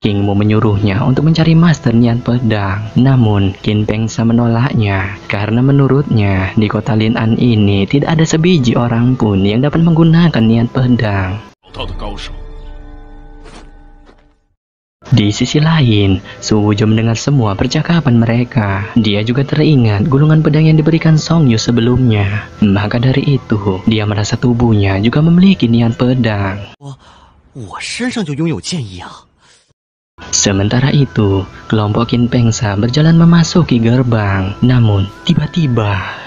King Mu menyuruhnya untuk mencari master niat pedang. Namun, Qin Pengsa menolaknya karena menurutnya di kota Lin'an ini tidak ada sebiji orang pun yang dapat menggunakan niat pedang. Di sisi lain, Su Wujo mendengar semua percakapan mereka. Dia juga teringat gulungan pedang yang diberikan Song Yu sebelumnya. Maka dari itu, dia merasa tubuhnya juga memiliki niat pedang. Sementara itu, kelompok Qin Pengsa berjalan memasuki gerbang. Namun, tiba-tiba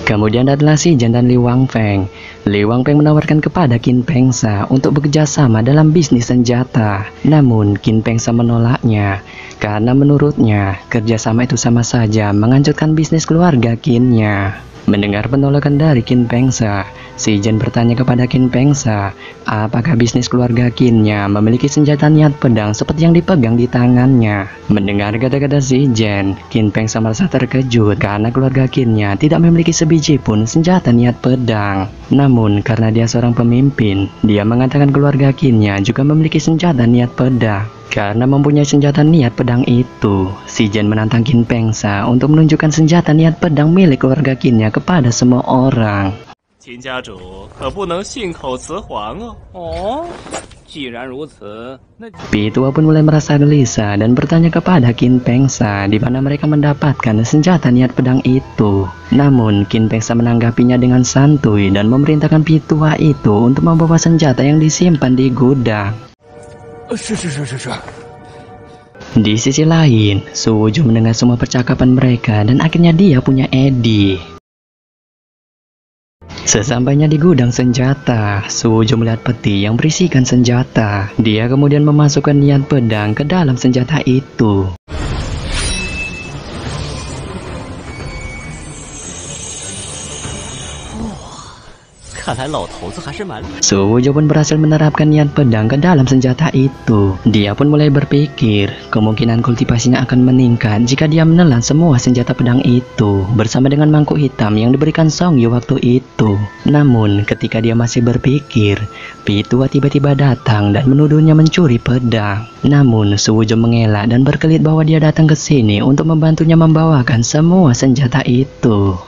kemudian datanglah Si Jian dan Li Wangfeng. Li Wangfeng menawarkan kepada Qin Pengsa untuk bekerjasama dalam bisnis senjata. Namun, Qin Pengsa menolaknya karena menurutnya kerjasama itu sama saja menghancurkan bisnis keluarga Qinnya. Mendengar penolakan dari Qin Pengsa, Si Jian bertanya kepada Qin Pengsa, apakah bisnis keluarga Qinnya memiliki senjata niat pedang seperti yang dipegang di tangannya. Mendengar kata-kata Si Jian, Qin Pengsa merasa terkejut karena keluarga Qinnya tidak memiliki sebiji pun senjata niat pedang. Namun, karena dia seorang pemimpin, dia mengatakan keluarga Qinnya juga memiliki senjata niat pedang. Karena mempunyai senjata niat pedang itu, Si Jian menantang Qin Pengsa untuk menunjukkan senjata niat pedang milik keluarga Qinnya kepada semua orang. Pitua pun mulai merasa gelisah dan bertanya kepada Qin Pengsa di mana mereka mendapatkan senjata niat pedang itu. Namun, Qin Pengsa menanggapinya dengan santuy dan memerintahkan Pitua itu untuk membawa senjata yang disimpan di gudang. Di sisi lain, Su Wujo mendengar semua percakapan mereka dan akhirnya dia punya ide. Sesampainya di gudang senjata, Su Wujo melihat peti yang berisikan senjata. Dia kemudian memasukkan niat pedang ke dalam senjata itu. Su Wujo pun berhasil menerapkan niat pedang ke dalam senjata itu. Dia pun mulai berpikir, kemungkinan kultivasinya akan meningkat jika dia menelan semua senjata pedang itu bersama dengan mangkuk hitam yang diberikan Song Yu waktu itu. Namun, ketika dia masih berpikir, Pitua tiba-tiba datang dan menuduhnya mencuri pedang. Namun, Su Wujo mengelak dan berkelit bahwa dia datang ke sini untuk membantunya membawakan semua senjata itu.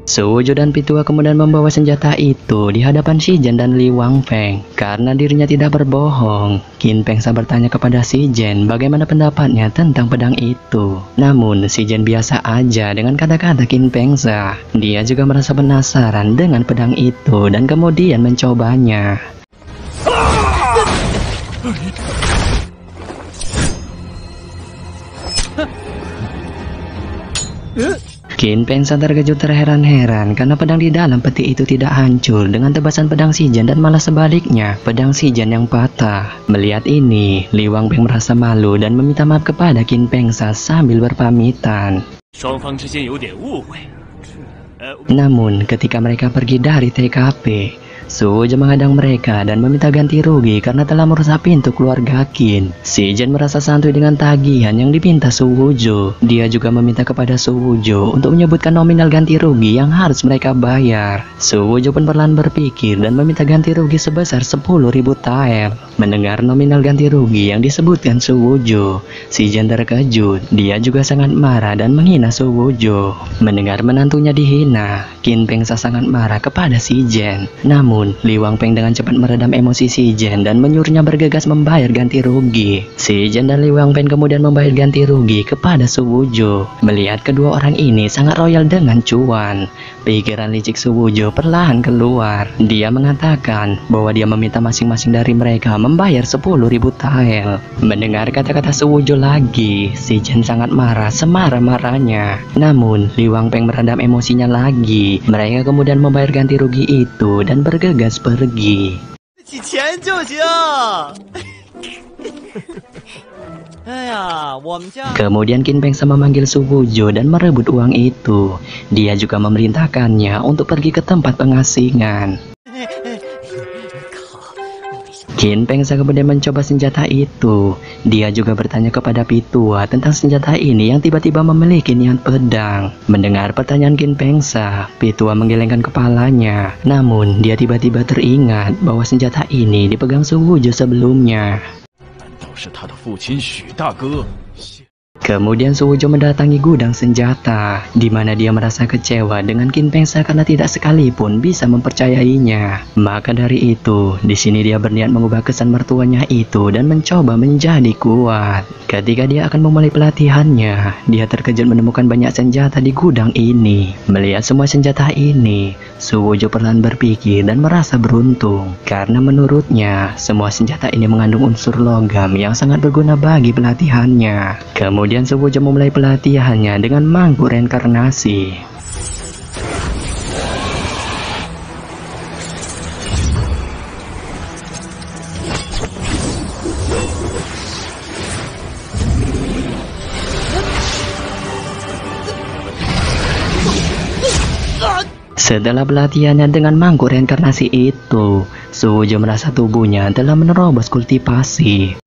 Su Wujo dan Pitua kemudian membawa senjata itu di hadapan Si Jian dan Li Wangfeng. Karena dirinya tidak berbohong, Qin Pengsa bertanya kepada Si Jian bagaimana pendapatnya tentang pedang itu. Namun, Si Jian biasa aja dengan kata-kata Qin Pengsa. Dia juga merasa penasaran dengan pedang itu dan kemudian mencobanya. Qin Pengsa terkejut terheran-heran karena pedang di dalam peti itu tidak hancur dengan tebasan pedang Si Jian dan malah sebaliknya, pedang Si Jian yang patah. Melihat ini, Li Wangfeng merasa malu dan meminta maaf kepada Qin Pengsa sambil berpamitan. Namun, ketika mereka pergi dari TKP, Su Wujo menghadang mereka dan meminta ganti rugi karena telah merusak pintu keluarga Qin. Si Jian merasa santuy dengan tagihan yang dipinta Su Wujo. Dia juga meminta kepada Su Wujo untuk menyebutkan nominal ganti rugi yang harus mereka bayar. Su Wujo pun perlahan berpikir dan meminta ganti rugi sebesar 10.000 tael. Mendengar nominal ganti rugi yang disebutkan Su Wujo, Si Jian terkejut. Dia juga sangat marah dan menghina Su Wujo. Mendengar menantunya dihina, Qin Pengsa sangat marah kepada Si Jian. Namun, Li Wangfeng dengan cepat meredam emosi Si Jian dan menyuruhnya bergegas membayar ganti rugi. Si Jian dan Li Wangfeng kemudian membayar ganti rugi kepada Su Wujo. Melihat kedua orang ini sangat royal dengan cuan, pikiran licik Su Wujo perlahan keluar. Dia mengatakan bahwa dia meminta masing-masing dari mereka membayar 10.000 tael. Mendengar kata-kata Su Wujo lagi, Si Jian sangat marah semarah-marahnya. Namun, Li Wangfeng meredam emosinya lagi. Mereka kemudian membayar ganti rugi itu dan bergegas pergi. Kemudian Qin Pengsa memanggil Su Wujo dan merebut uang itu. Dia juga memerintahkannya untuk pergi ke tempat pengasingan. Qin Pengsa kemudian mencoba senjata itu. Dia juga bertanya kepada Pitua tentang senjata ini yang tiba-tiba memiliki niat pedang. Mendengar pertanyaan Qin Pengsa, Pitua menggelengkan kepalanya. Namun, dia tiba-tiba teringat bahwa senjata ini dipegang Su Wuju sebelumnya. Kemudian Su Wuju mendatangi gudang senjata, di mana dia merasa kecewa dengan Qin Pengsa karena tidak sekalipun bisa mempercayainya. Maka dari itu, di sini dia berniat mengubah kesan mertuanya itu dan mencoba menjadi kuat. Ketika dia akan memulai pelatihannya, dia terkejut menemukan banyak senjata di gudang ini. Melihat semua senjata ini, Su Wuju perlahan berpikir dan merasa beruntung, karena menurutnya semua senjata ini mengandung unsur logam yang sangat berguna bagi pelatihannya. Kemudian Su Wuju memulai pelatihannya dengan mangkuk reinkarnasi. Setelah pelatihannya dengan mangkuk reinkarnasi itu, Su Wuju merasa tubuhnya telah menerobos kultivasi.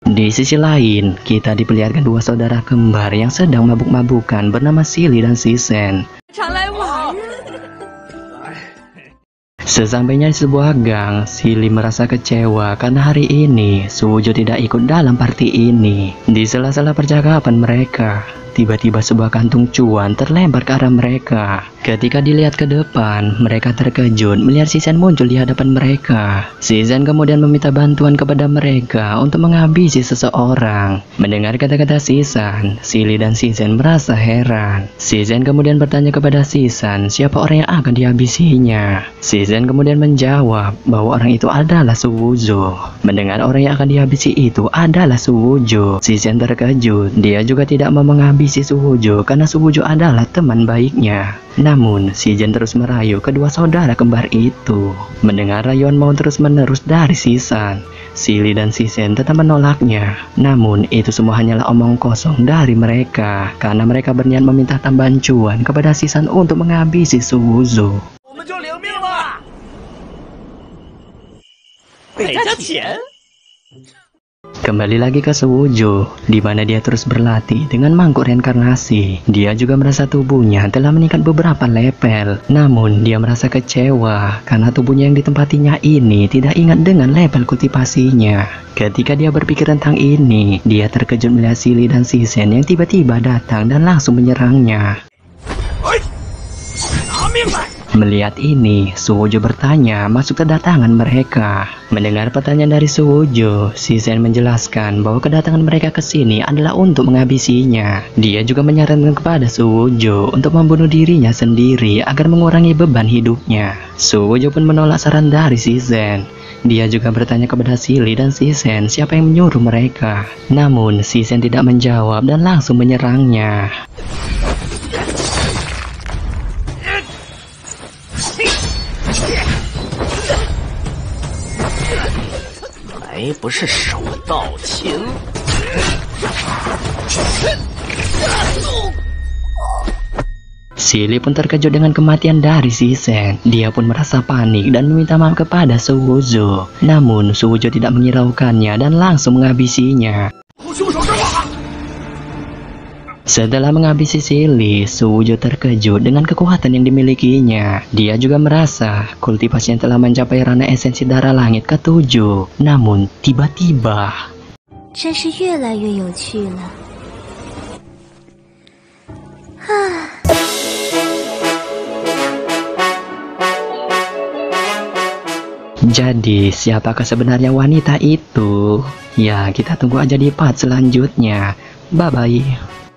Di sisi lain, kita diperlihatkan dua saudara kembar yang sedang mabuk-mabukan bernama Sili dan Sisen. Sesampainya di sebuah gang, Sili merasa kecewa karena hari ini Su Wuju tidak ikut dalam party ini. Di sela-sela percakapan mereka, tiba-tiba sebuah kantung cuan terlempar ke arah mereka. Ketika dilihat ke depan, mereka terkejut melihat Sisen muncul di hadapan mereka. Sisen kemudian meminta bantuan kepada mereka untuk menghabisi seseorang. Mendengar kata-kata Sisen, Sili dan Sisen merasa heran. Sisen kemudian bertanya kepada Sisen siapa orang yang akan dihabisinya. Sisen kemudian menjawab bahwa orang itu adalah Su Wuju. Mendengar orang yang akan dihabisi itu adalah Su Wuju, Sisen terkejut. Dia juga tidak mau menghabisi Su Wuju karena Su Wuju adalah teman baiknya. Namun, Sisen terus merayu kedua saudara kembar itu. Mendengar rayuan mau terus-menerus dari Sisen, Sili dan Sisen tetap menolaknya. Namun, itu semua hanyalah omong kosong dari mereka, karena mereka berniat meminta tambahan cuan kepada Sisen untuk menghabisi Su Wuju. Kembali lagi ke Su Wuju, di mana dia terus berlatih dengan mangkuk reinkarnasi. Dia juga merasa tubuhnya telah meningkat beberapa level. Namun, dia merasa kecewa karena tubuhnya yang ditempatinya ini tidak ingat dengan level kultivasinya. Ketika dia berpikir tentang ini, dia terkejut melihat Sili dan Sisen yang tiba-tiba datang dan langsung menyerangnya. Melihat ini, Su Wuju bertanya maksud kedatangan mereka. Mendengar pertanyaan dari Su Wuju, Sisen menjelaskan bahwa kedatangan mereka ke sini adalah untuk menghabisinya. Dia juga menyarankan kepada Su Wuju untuk membunuh dirinya sendiri agar mengurangi beban hidupnya. Su Wuju pun menolak saran dari Sisen. Dia juga bertanya kepada Sili dan Sisen siapa yang menyuruh mereka. Namun, Sisen tidak menjawab dan langsung menyerangnya. Sili pun terkejut dengan kematian dari Sisen. Dia pun merasa panik dan meminta maaf kepada Su Wuju. Namun, Su Wuju tidak menghiraukannya dan langsung menghabisinya. Setelah menghabisi Sili, Su Wuju terkejut dengan kekuatan yang dimilikinya. Dia juga merasa kultivasinya telah mencapai ranah esensi darah langit ke-7. Namun, tiba-tiba... Jadi, siapakah sebenarnya wanita itu? Ya, kita tunggu aja di part selanjutnya. Bye-bye.